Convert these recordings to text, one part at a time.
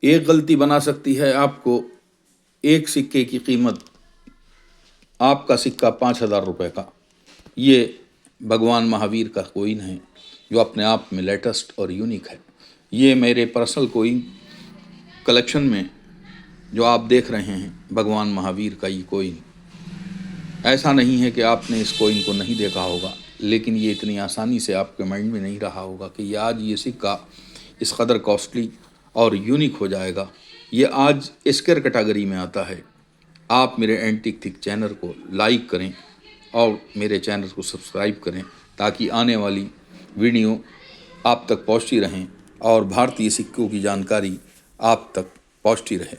एक गलती बना सकती है आपको एक सिक्के की कीमत, आपका सिक्का 5,000 रुपये का। ये भगवान महावीर का कोइन है जो अपने आप में लेटेस्ट और यूनिक है। ये मेरे पर्सनल कोइन कलेक्शन में जो आप देख रहे हैं भगवान महावीर का ये कोइन, ऐसा नहीं है कि आपने इस कोइन को नहीं देखा होगा, लेकिन ये इतनी आसानी से आपके माइंड में नहीं रहा होगा कि ये आज ये सिक्का इस कदर कॉस्टली और यूनिक हो जाएगा। ये आज स्क्वायर कैटेगरी में आता है। आप मेरे एंटीक थिक चैनल को लाइक करें और मेरे चैनल को सब्सक्राइब करें ताकि आने वाली वीडियो आप तक पहुंचती रहें और भारतीय सिक्कों की जानकारी आप तक पहुंचती रहे।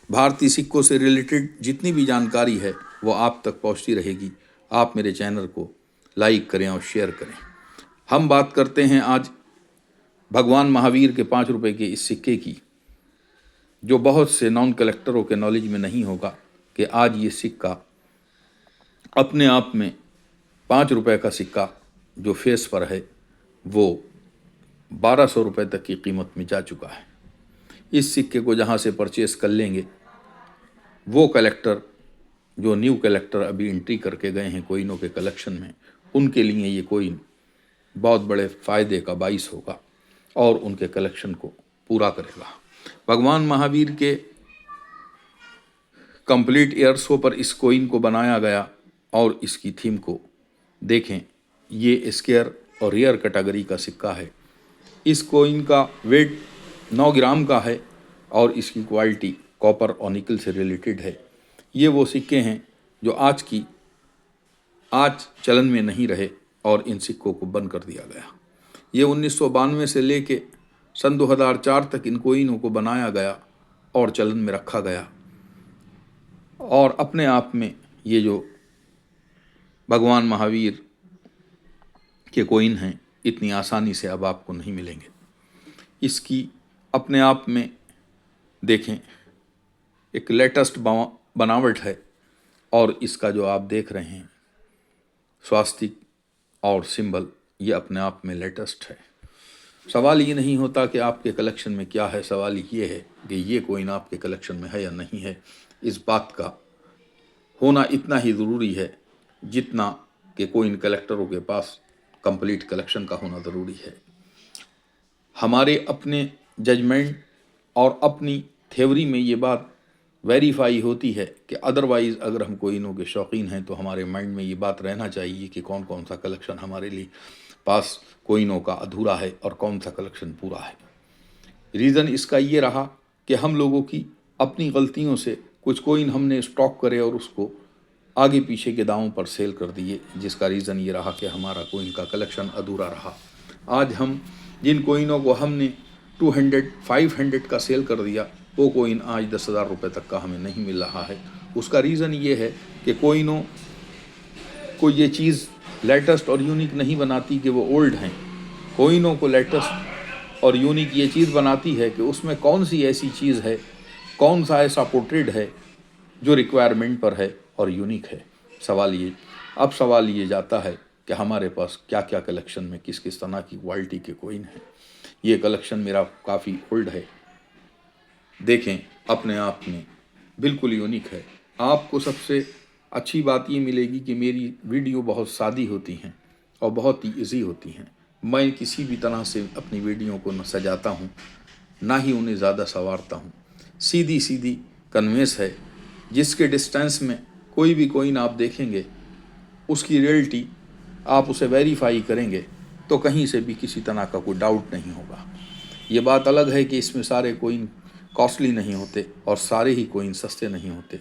भारतीय सिक्कों से रिलेटेड जितनी भी जानकारी है वो आप तक पहुंचती रहेगी। आप मेरे चैनल को लाइक करें और शेयर करें। हम बात करते हैं आज भगवान महावीर के 5 रुपये के इस सिक्के की, जो बहुत से नॉन कलेक्टरों के नॉलेज में नहीं होगा कि आज ये सिक्का अपने आप में 5 रुपये का सिक्का जो फेस पर है वो 1200 रुपये तक की कीमत में जा चुका है। इस सिक्के को जहाँ से परचेस कर लेंगे वो कलेक्टर जो न्यू कलेक्टर अभी एंट्री करके गए हैं कोइनों के कलेक्शन में, उनके लिए ये कोइन बहुत बड़े फ़ायदे का बाइस होगा और उनके कलेक्शन को पूरा करेगा। भगवान महावीर के कंप्लीट ईयर शो पर इस कोइन को बनाया गया और इसकी थीम को देखें। ये स्क्वायर और रेयर कैटेगरी का सिक्का है। इस कोइन का वेट 9 ग्राम का है और इसकी क्वालिटी कॉपर और निकल से रिलेटेड है। ये वो सिक्के हैं जो आज चलन में नहीं रहे और इन सिक्कों को बंद कर दिया गया। ये 1992 से लेके सन 2004 तक इन कोइनों को बनाया गया और चलन में रखा गया और अपने आप में ये जो भगवान महावीर के कोइन हैं इतनी आसानी से अब आपको नहीं मिलेंगे। इसकी अपने आप में देखें एक लेटेस्ट बनावट है और इसका जो आप देख रहे हैं स्वास्तिक और सिंबल, ये अपने आप में लेटेस्ट है। सवाल ये नहीं होता कि आपके कलेक्शन में क्या है, सवाल ये है कि ये कोइन आपके कलेक्शन में है या नहीं है। इस बात का होना इतना ही ज़रूरी है जितना कि कोइन कलेक्टरों के पास कंप्लीट कलेक्शन का होना ज़रूरी है। हमारे अपने जजमेंट और अपनी थ्योरी में ये बात वेरीफाई होती है कि अदरवाइज़ अगर हम कोइनों के शौकीन हैं तो हमारे माइंड में ये बात रहना चाहिए कि कौन कौन सा कलेक्शन हमारे लिए पास कोइनों का अधूरा है और कौन सा कलेक्शन पूरा है। रीज़न इसका ये रहा कि हम लोगों की अपनी गलतियों से कुछ कोइन हमने स्टॉक करे और उसको आगे पीछे के दावों पर सेल कर दिए, जिसका रीज़न ये रहा कि हमारा कोइन का कलेक्शन अधूरा रहा। आज हम जिन कोइनों को हमने 200, 500 का सेल कर दिया वो कोइन आज 10,000 रुपये तक का हमें नहीं मिल रहा है। उसका रीज़न ये है कि कोइनों को ये चीज़ लेटेस्ट और यूनिक नहीं बनाती कि वो ओल्ड हैं। कोइनों को लेटेस्ट और यूनिक ये चीज़ बनाती है कि उसमें कौन सी ऐसी चीज़ है, कौन सा ऐसा पोर्ट्रेट है जो रिक्वायरमेंट पर है और यूनिक है। सवाल ये जाता है कि हमारे पास क्या क्या कलेक्शन में किस किस तरह की क्वालिटी के कोइन हैं। ये कलेक्शन मेरा काफ़ी ओल्ड है, देखें अपने आप में बिल्कुल यूनिक है। आपको सबसे अच्छी बात ये मिलेगी कि मेरी वीडियो बहुत सादी होती हैं और बहुत ही ईजी होती हैं। मैं किसी भी तरह से अपनी वीडियो को न सजाता हूँ ना ही उन्हें ज़्यादा संवारता हूँ। सीधी सीधी कन्वेंस है जिसके डिस्टेंस में कोई भी कोइन आप देखेंगे उसकी रियलिटी आप उसे वेरीफाई करेंगे तो कहीं से भी किसी तरह का कोई डाउट नहीं होगा। ये बात अलग है कि इसमें सारे कोइन कॉस्टली नहीं होते और सारे ही कोइन सस्ते नहीं होते।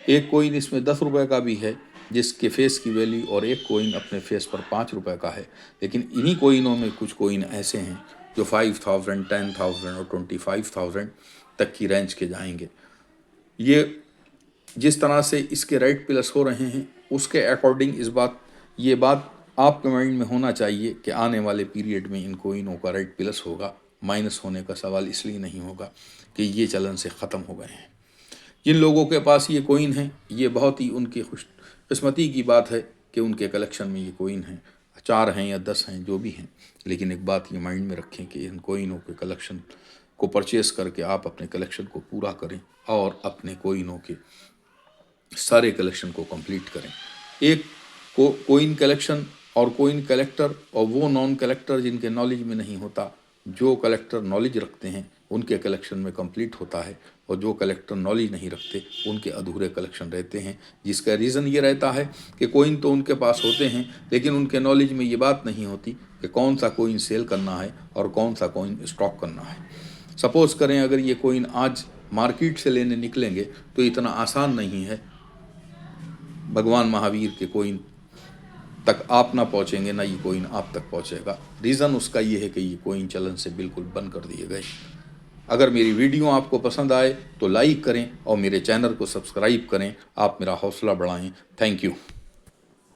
एक कोइन इसमें 10 रुपये का भी है जिसके फेस की वैल्यू, और एक कोइन अपने फेस पर 5 रुपये का है। लेकिन इन्हीं कोइनों में कुछ कोइन ऐसे हैं जो 5,000, 10,000 और 25,000 तक की रेंज के जाएंगे। ये जिस तरह से इसके रेट प्लस हो रहे हैं उसके अकॉर्डिंग ये बात आपके माइंड में होना चाहिए कि आने वाले पीरियड में इन कोइनों का रेट प्लस होगा। माइनस होने का सवाल इसलिए नहीं होगा कि ये चलन से ख़त्म हो गए हैं। जिन लोगों के पास ये कोइन हैं ये बहुत ही उनकी खुशकिस्मती की बात है कि उनके कलेक्शन में ये कोइन हैं, 4 हैं या 10 हैं जो भी हैं। लेकिन एक बात ये माइंड में रखें कि इन कोइनों के कलेक्शन को परचेस करके आप अपने कलेक्शन को पूरा करें और अपने कोइनों के सारे कलेक्शन को कंप्लीट करें। एक कोइन कलेक्शन और कोइन कलेक्टर और वो नॉन कलेक्टर जिनके नॉलेज में नहीं होता, जो कलेक्टर नॉलेज रखते हैं उनके कलेक्शन में कंप्लीट होता है, और जो कलेक्टर नॉलेज नहीं रखते उनके अधूरे कलेक्शन रहते हैं। जिसका रीज़न ये रहता है कि कोइन तो उनके पास होते हैं, लेकिन उनके नॉलेज में ये बात नहीं होती कि कौन सा कोइन सेल करना है और कौन सा कोइन स्टॉक करना है। सपोज़ करें अगर ये कोइन आज मार्केट से लेने निकलेंगे तो इतना आसान नहीं है, भगवान महावीर के कोइन तक आप ना पहुँचेंगे, ना ये कोइन आप तक पहुँचेगा। रीज़न उसका ये है कि ये कोइन चलन से बिल्कुल बंद कर दिए गए। अगर मेरी वीडियो आपको पसंद आए तो लाइक करें और मेरे चैनल को सब्सक्राइब करें। आप मेरा हौसला बढ़ाएं। Thank you.